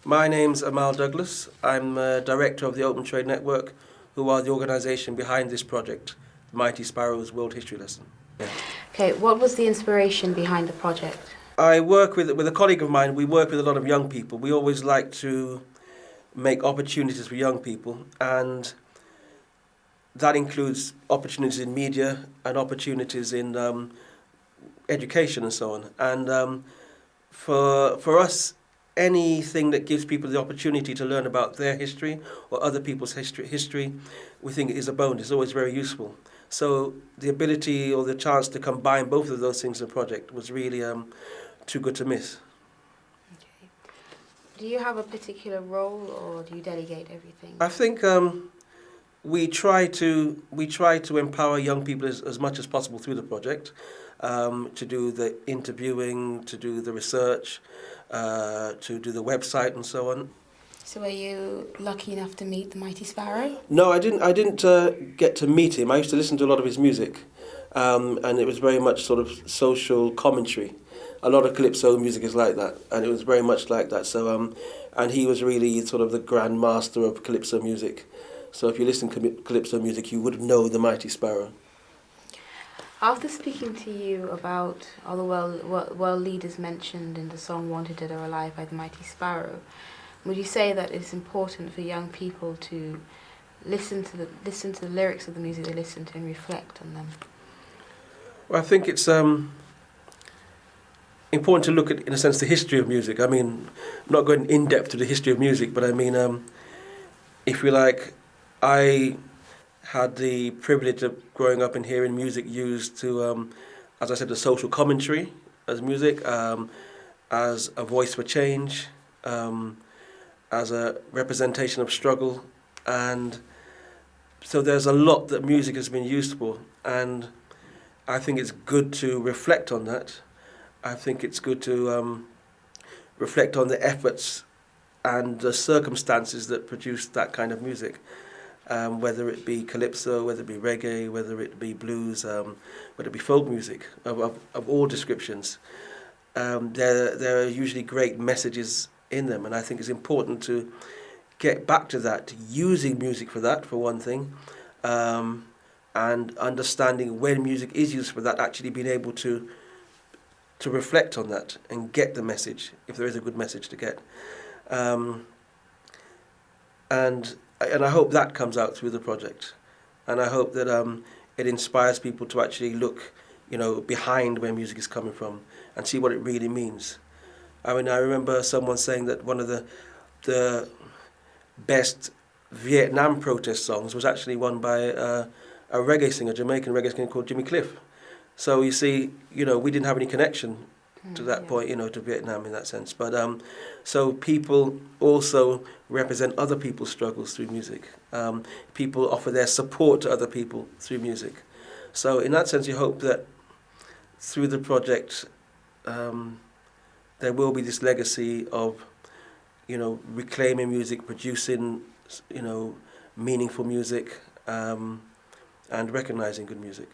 My name's Amal Douglas. I'm director of the Open Trade Network, who are the organisation behind this project, Mighty Sparrow's World History Lesson. Yeah. Okay, what was the inspiration behind the project? I work with a colleague of mine. We work with a lot of young people. We always like to make opportunities for young people, and that includes opportunities in media and opportunities in education and so on. And for us, anything that gives people the opportunity to learn about their history or other people's history, we think is a bonus. It's always very useful. So the ability or the chance to combine both of those things in a project was really too good to miss. Okay. Do you have a particular role, or do you delegate everything? I think we try to empower young people as much as possible through the project, to do the interviewing, to do the research, to do the website and so on. So were you lucky enough to meet the Mighty Sparrow? No, I didn't. I didn't get to meet him. I used to listen to a lot of his music, and it was very much sort of social commentary. A lot of calypso music is like that, and it was very much like that. So, and he was really sort of the grand master of calypso music. So, if you listen to calypso music, you would know the Mighty Sparow. After speaking to you about all the world leaders mentioned in the song "Wanted Dead or Alive" by the Mighty Sparow, would you say that it's important for young people to listen to the lyrics of the music they listen to and reflect on them? Well, I think it's important to look at, in a sense, the history of music. I mean, I'm not going in depth to the history of music, but I mean, if you like, I had the privilege of growing up and hearing music used to, as I said, the social commentary as music, as a voice for change, as a representation of struggle, and so there's a lot that music has been used for, and I think it's good to reflect on that. I think it's good to reflect on the efforts and the circumstances that produced that kind of music, whether it be calypso, whether it be reggae, whether it be blues, whether it be folk music of all descriptions. There are usually great messages in them, and I think it's important to get back to that, using music for that, for one thing, and understanding when music is used for that, actually being able to reflect on that and get the message, if there is a good message to get. And I hope that comes out through the project. And I hope that it inspires people to actually look, behind where music is coming from and see what it really means. I mean, I remember someone saying that one of the best Vietnam protest songs was actually one by a reggae singer, Jamaican reggae singer called Jimmy Cliff. So you see, we didn't have any connection to that point, to Vietnam in that sense. But so people also represent other people's struggles through music. People offer their support to other people through music. So in that sense, you hope that through the project, there will be this legacy of, reclaiming music, producing, meaningful music, and recognizing good music.